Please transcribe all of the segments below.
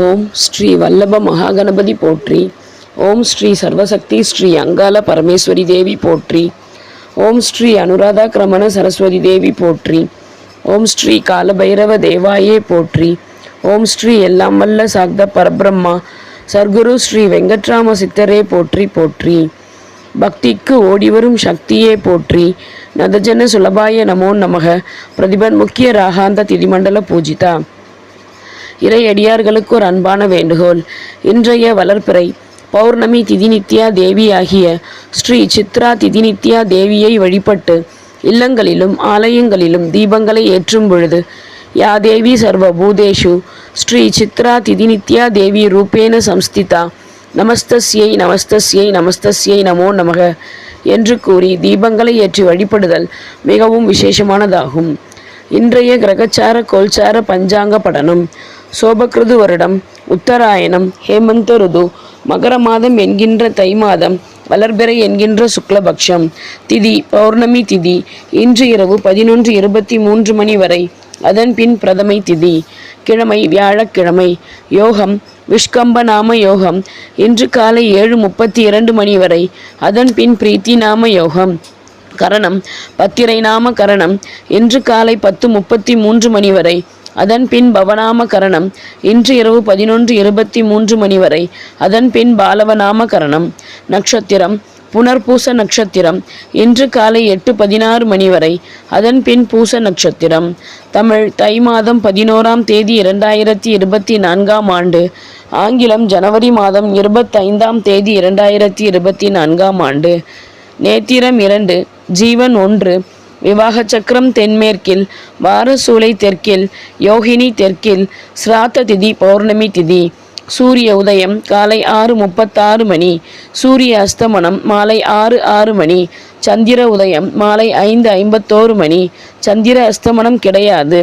ஓம் ஸ்ரீ வல்லப மகாகணபதி போற்றி. ஓம் ஸ்ரீ சர்வசக்தி ஸ்ரீ அங்காள பரமேஸ்வரி தேவி போற்றி. ஓம் ஸ்ரீ அனுராதா கிரமண சரஸ்வதி தேவி போற்றி. ஓம் ஸ்ரீ காலபைரவ தேவாயே போற்றி. ஓம் ஸ்ரீ எல்லாம் வல்ல சாக்த பரபிரம்மா சர்க்குரு ஸ்ரீ வெங்கட்ராம சித்தரே போற்றி போற்றி. பக்திக்கு ஓடிவரும் சக்தியே போற்றி. நதஜன சுலபாய நமோ நமக. பிரதிபன் முக்கிய ராகாந்த திதிமண்டல பூஜிதா. இறை அடியார்களுக்கு ஒரு அன்பான வேண்டுகோள். இன்றைய வளர்பிறை பௌர்ணமி திதிநித்யா தேவியாகிய ஸ்ரீ சித்ரா திதிநித்யா தேவியை வழிபட்டு இல்லங்களிலும் ஆலயங்களிலும் தீபங்களை ஏற்றும் பொழுது யா தேவி சர்வ பூதேஷு ஸ்ரீ சித்ரா திதிநித்யா தேவி ரூபேன சம்ஸ்திதா நமஸ்தஸ்யை நமஸ்தஸ்யை நமஸ்தஸ்யை நமோ நமக என்று கூறி தீபங்களை ஏற்றி வழிபடுதல் மிகவும் விசேஷமானதாகும். இன்றைய கிரகச்சார கோல்சார பஞ்சாங்க படனம் சோபகிருது வருடம் உத்தராயணம் ஹேமந்த ருது மகர மாதம் என்கின்ற தை மாதம் வளர்பிறை என்கின்ற சுக்லபக்ஷம் திதி பௌர்ணமி திதி இன்று இரவு 11:23 மணி வரை. அதன் பின் பிரதமை திதி கிழமை வியாழக்கிழமை. யோகம் விஷ்கம்ப நாம யோகம் இன்று காலை 7:32 மணி வரை. அதன் பின் பிரீத்தி நாம யோகம். கரணம் பத்திரை நாம கரணம் இன்று காலை 10:33 மணி வரை. அதன் பின் பவநாம கரணம் இன்று இரவு 11:23 மணி வரை. அதன் பின் பாலவநாம கரணம். நட்சத்திரம் புனர்பூச நட்சத்திரம் இன்று காலை 8:16 மணி வரை. அதன் பின் பூச நட்சத்திரம். தமிழ் தை மாதம் 11ஆம் தேதி 2024ஆம் ஆண்டு. ஆங்கிலம் ஜனவரி மாதம் 25ஆம் தேதி 2024ஆம் ஆண்டு. நேத்திரம் 2, ஜீவன் 1, விவாக சக்கரம் தென்மேற்கில், வாரசூலை தெற்கில், யோகினி தெற்கில், ஸ்ராத்த திதி பௌர்ணமி திதி. சூரிய உதயம் காலை 6:36 மணி. சூரிய அஸ்தமனம் மாலை 6:06 மணி. சந்திர உதயம் மாலை 5:51 மணி. சந்திர அஸ்தமனம் கிடையாது.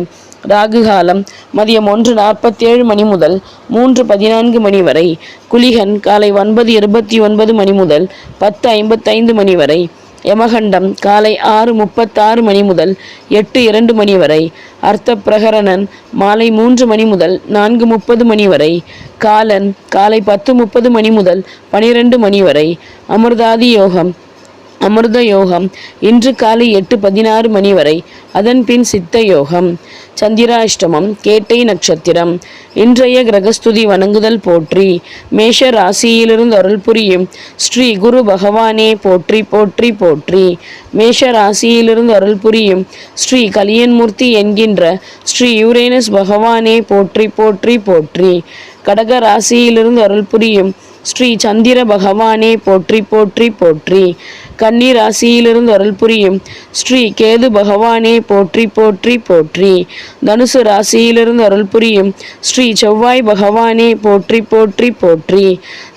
ராகு காலம் மதியம் 1:47 மணி முதல் 3:14 மணி வரை. குளிகன் காலை 9:29 மணி முதல் 10:55 மணி வரை. யமகண்டம் காலை 6:36 மணி முதல் 8:02 மணி வரை. அர்த்த பிரகரணன் மாலை 3 மணி முதல் 4:30 மணி வரை. காலன் காலை 10:30 மணி முதல் 12 மணி வரை. அமிர்தாதி யோகம் அமிர்த யோகம் இன்று காலை 8:16 மணி வரை. அதன் பின் சித்த யோகம். சந்திராஷ்டமம் கேட்டை நட்சத்திரம். இன்றைய கிரகஸ்துதி வணங்குதல் போற்றி. மேஷ ராசியிலிருந்து அருள் புரியும் ஸ்ரீ குரு பகவானே போற்றி போற்றி போற்றி. மேஷ ராசியிலிருந்து அருள் புரியும் ஸ்ரீ கலியன்மூர்த்தி என்கின்ற ஸ்ரீ யூரேனஸ் பகவானே போற்றி போற்றி போற்றி. கடக ராசியிலிருந்து அருள் புரியும் ஸ்ரீ சந்திர பகவானே போற்றி போற்றி போற்றி. கன்னி ராசியிலிருந்து அருள் புரியும் ஸ்ரீ கேது பகவானே போற்றி போற்றி போற்றி. தனுசு ராசியிலிருந்து அருள் புரியும் ஸ்ரீ செவ்வாய் பகவானே போற்றி போற்றி போற்றி.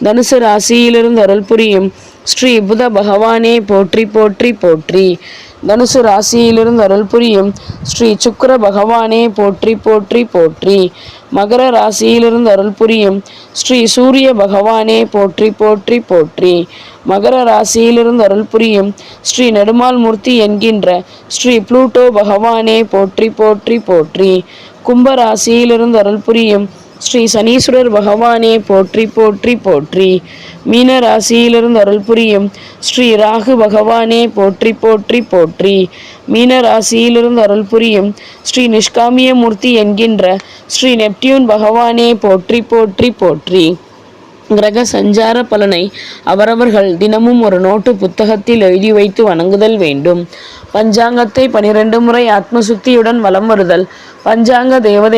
தனுசு ராசியிலிருந்து அருள் புரியும் ஸ்ரீ புத பகவானே போற்றி போற்றி போற்றி. தனுசு ராசியிலிருந்து அருள் புரியும் ஸ்ரீ சுக்கிர பகவானே போற்றி போற்றி போற்றி. மகர ராசியிலிருந்து அருள் புரியும் ஸ்ரீ சூரிய பகவானே போற்றி போற்றி போற்றி. மகர ராசியிலிருந்து அருள் புரியும் ஸ்ரீ நெடுமால் மூர்த்தி என்கின்ற ஸ்ரீ புளூட்டோ பகவானே போற்றி போற்றி போற்றி. கும்ப ராசியிலிருந்து அருள் புரியும் ஸ்ரீ சனீஸ்வரர் பகவானே போற்றி போற்றி போற்றி. மீன ராசியிலிருந்து அருள் புரியும் ஸ்ரீ ராகு பகவானே போற்றி போற்றி போற்றி. மீன ராசியிலிருந்து அருள் புரியும் ஸ்ரீ நிஷ்காமிய மூர்த்தி என்கின்ற ஸ்ரீ நெப்டியூன் பகவானே போற்றி போற்றி போற்றி. கிரக சஞ்சார பலனை அவரவர்கள் தினமும் ஒரு நோட்டு புத்தகத்தில் எழுதி வைத்து வணங்குதல் வேண்டும். பஞ்சாங்கத்தை 12 முறை ஆத்மசுத்தியுடன் வலம் வருதல் பஞ்சாங்க தேவதை